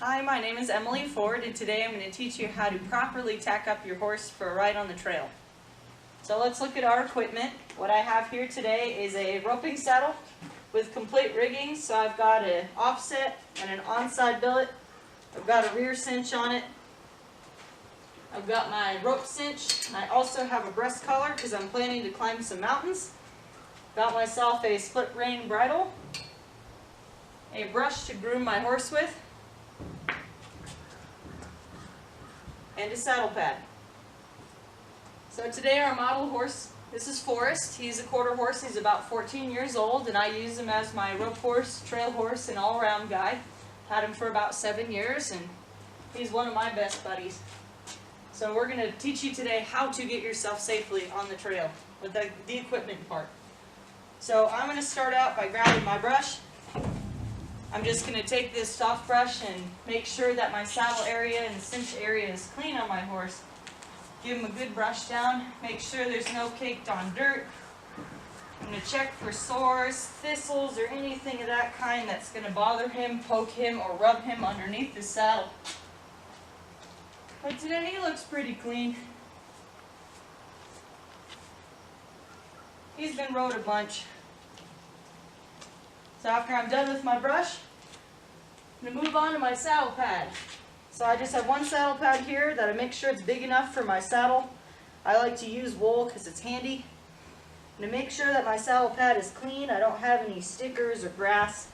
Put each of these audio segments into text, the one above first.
Hi, my name is Emily Ford, and today I'm going to teach you how to properly tack up your horse for a ride on the trail. So let's look at our equipment. What I have here today is a roping saddle with complete rigging. So I've got an offset and an onside billet. I've got a rear cinch on it. I've got my rope cinch. I also have a breast collar because I'm planning to climb some mountains. Got myself a split rein bridle, a brush to groom my horse with, and a saddle pad. So today our model horse, this is Forrest. He's a quarter horse. He's about 14 years old, and I use him as my rope horse, trail horse, and all-around guide. Had him for about 7 years, and he's one of my best buddies. So we're going to teach you today how to get yourself safely on the trail with the equipment part. So I'm going to start out by grabbing my brush. I'm just going to take this soft brush and make sure that my saddle area and cinch area is clean on my horse. Give him a good brush down. Make sure there's no caked on dirt. I'm going to check for sores, thistles, or anything of that kind that's going to bother him, poke him, or rub him underneath the saddle. But today he looks pretty clean. He's been rode a bunch. So after I'm done with my brush, I'm going to move on to my saddle pad. So I just have one saddle pad here that I make sure it's big enough for my saddle. I like to use wool because it's handy. I'm going to make sure that my saddle pad is clean. I don't have any stickers or grass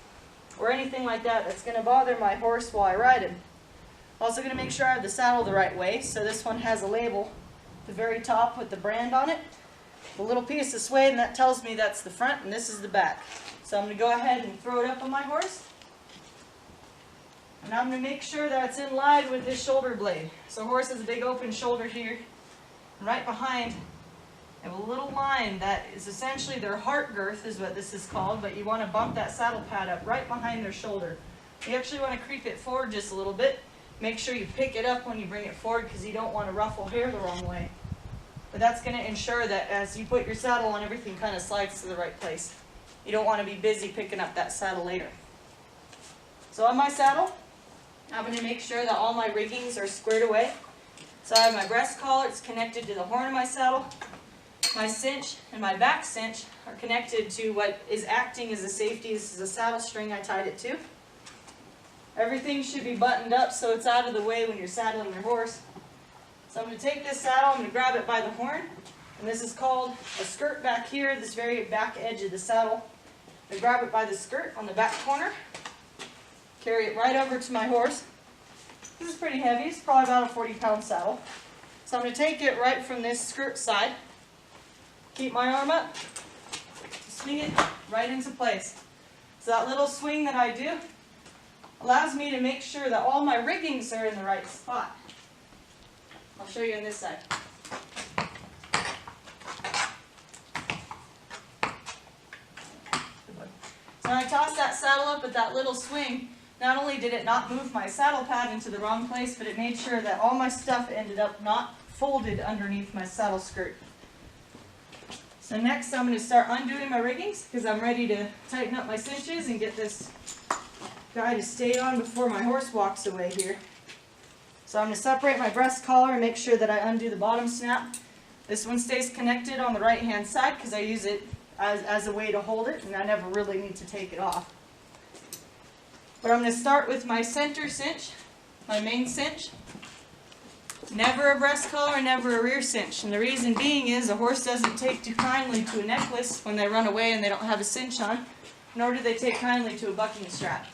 or anything like that that's going to bother my horse while I ride him. Also going to make sure I have the saddle the right way. So this one has a label at the very top with the brand on it. The little piece of suede, and that tells me that's the front and this is the back. So I'm going to go ahead and throw it up on my horse. And I'm going to make sure that it's in line with this shoulder blade. So horse has a big open shoulder here. And right behind, I have a little line that is essentially their heart girth is what this is called, but you want to bump that saddle pad up right behind their shoulder. You actually want to creep it forward just a little bit. Make sure you pick it up when you bring it forward because you don't want to ruffle hair the wrong way. But that's going to ensure that as you put your saddle on, everything kind of slides to the right place. You don't want to be busy picking up that saddle later. So on my saddle, I'm going to make sure that all my riggings are squared away. So I have my breast collar, it's connected to the horn of my saddle. My cinch and my back cinch are connected to what is acting as a safety. This is a saddle string I tied it to. Everything should be buttoned up so it's out of the way when you're saddling your horse. So I'm going to take this saddle, I'm going to grab it by the horn, and this is called a skirt back here, this very back edge of the saddle. I grab it by the skirt on the back corner, carry it right over to my horse. This is pretty heavy, it's probably about a 40-pound saddle. So I'm going to take it right from this skirt side, keep my arm up, swing it right into place. So that little swing that I do allows me to make sure that all my riggings are in the right spot. I'll show you on this side. So when I tossed that saddle up with that little swing, not only did it not move my saddle pad into the wrong place, but it made sure that all my stuff ended up not folded underneath my saddle skirt. So next I'm going to start undoing my riggings because I'm ready to tighten up my cinches and get this guy to stay on before my horse walks away here. So I'm going to separate my breast collar and make sure that I undo the bottom snap. This one stays connected on the right hand side because I use it as a way to hold it and I never really need to take it off. But I'm going to start with my center cinch, my main cinch. Never a breast collar, never a rear cinch. And the reason being is a horse doesn't take too kindly to a necklace when they run away and they don't have a cinch on, nor do they take kindly to a bucking strap.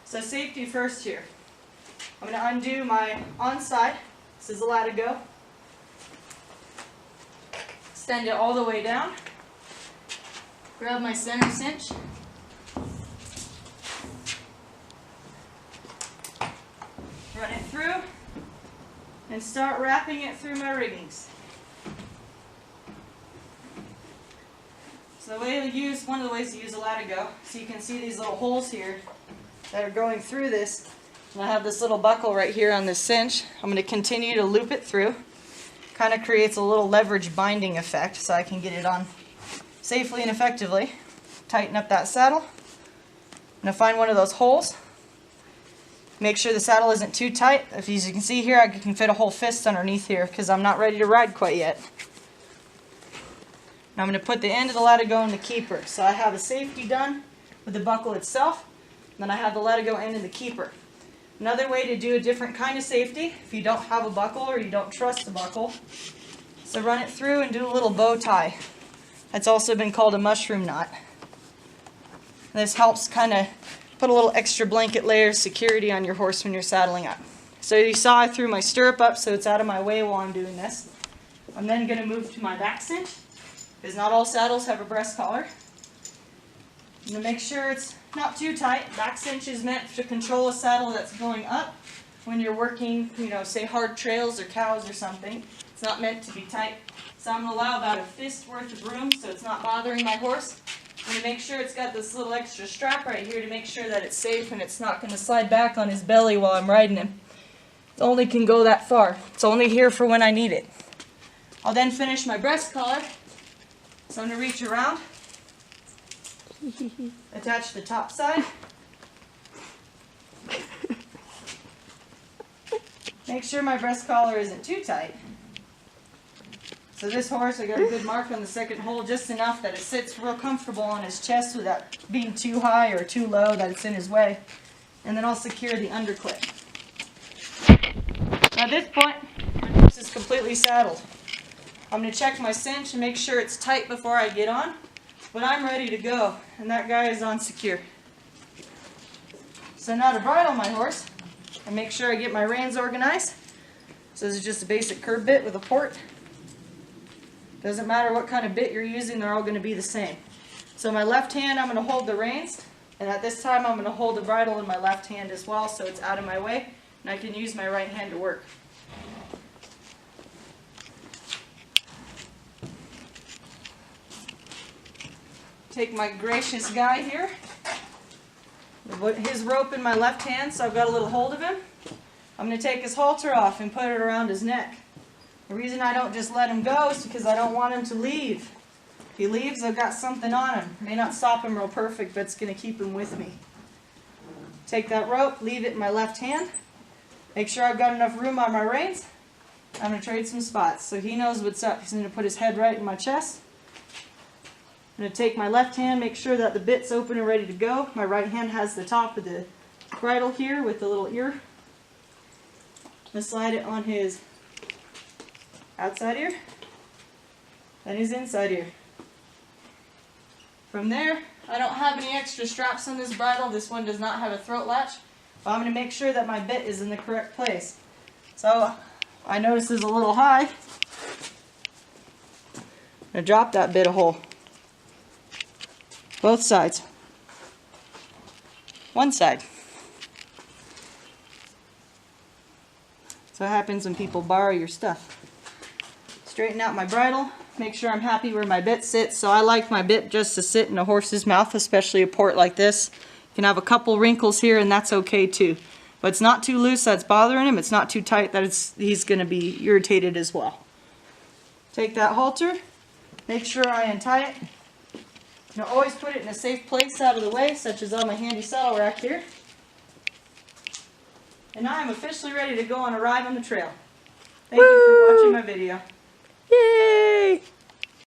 So safety first here. I'm going to undo my onside. This is a Latigo. Extend it all the way down. Grab my center cinch. Run it through. And start wrapping it through my riggings. So the way to use, one of the ways to use a Latigo, so you can see these little holes here that are going through this. And I have this little buckle right here on this cinch. I'm going to continue to loop it through. Kind of creates a little leverage binding effect so I can get it on safely and effectively. Tighten up that saddle. I'm going to find one of those holes, Make sure the saddle isn't too tight. As you can see here, I can fit a whole fist underneath here because I'm not ready to ride quite yet. Now I'm going to put the end of the Latigo in the keeper. So I have the safety done with the buckle itself. Then I have the Latigo end in the keeper. Another way to do a different kind of safety, if you don't have a buckle or you don't trust the buckle, so run it through and do a little bow tie. That's also been called a mushroom knot. This helps kind of put a little extra blanket layer of security on your horse when you're saddling up. So you saw I threw my stirrup up so it's out of my way while I'm doing this. I'm then going to move to my back cinch, because not all saddles have a breast collar. I'm going to make sure it's not too tight. Back cinch is meant to control a saddle that's going up when you're working, say hard trails or cows or something. It's not meant to be tight. So I'm going to allow about a fist worth of room so it's not bothering my horse. I'm going to make sure it's got this little extra strap right here to make sure that it's safe and it's not going to slide back on his belly while I'm riding him. It only can go that far. It's only here for when I need it. I'll then finish my breast collar. So I'm going to reach around, attach the top side, make sure my breast collar isn't too tight. So this horse, I got a good mark on the second hole, just enough that it sits real comfortable on his chest without being too high or too low that it's in his way. And then I'll secure the underclip. Now at this point, my horse is completely saddled. I'm going to check my cinch and make sure it's tight before I get on, but I'm ready to go, and that guy is on secure. So now to bridle my horse, I make sure I get my reins organized. So this is just a basic curb bit with a port. Doesn't matter what kind of bit you're using, they're all going to be the same. So my left hand, I'm going to hold the reins, and at this time I'm going to hold the bridle in my left hand as well so it's out of my way, and I can use my right hand to work. Take my gracious guy here, put his rope in my left hand so I've got a little hold of him. I'm going to take his halter off and put it around his neck. The reason I don't just let him go is because I don't want him to leave. If he leaves, I've got something on him. May not stop him real perfect, but it's going to keep him with me. Take that rope, leave it in my left hand. Make sure I've got enough room on my reins. I'm going to trade some spots. So he knows what's up. He's going to put his head right in my chest. I'm going to take my left hand, make sure that the bit's open and ready to go. My right hand has the top of the bridle here with the little ear. I'm going to slide it on his outside ear, then his inside ear. From there, I don't have any extra straps on this bridle. This one does not have a throat latch. But I'm going to make sure that my bit is in the correct place. So I notice it's a little high. I'm going to drop that bit a hole. Both sides. One side. So what happens when people borrow your stuff. Straighten out my bridle, make sure I'm happy where my bit sits. So I like my bit just to sit in a horse's mouth, especially a port like this. You can have a couple wrinkles here and that's okay too. But it's not too loose that's bothering him, it's not too tight that he's going to be irritated as well. Take that halter, make sure I untie it. Now always put it in a safe place out of the way, such as on my handy saddle rack here. And now I'm officially ready to go on a ride on the trail. Thank you for watching my video. Yay!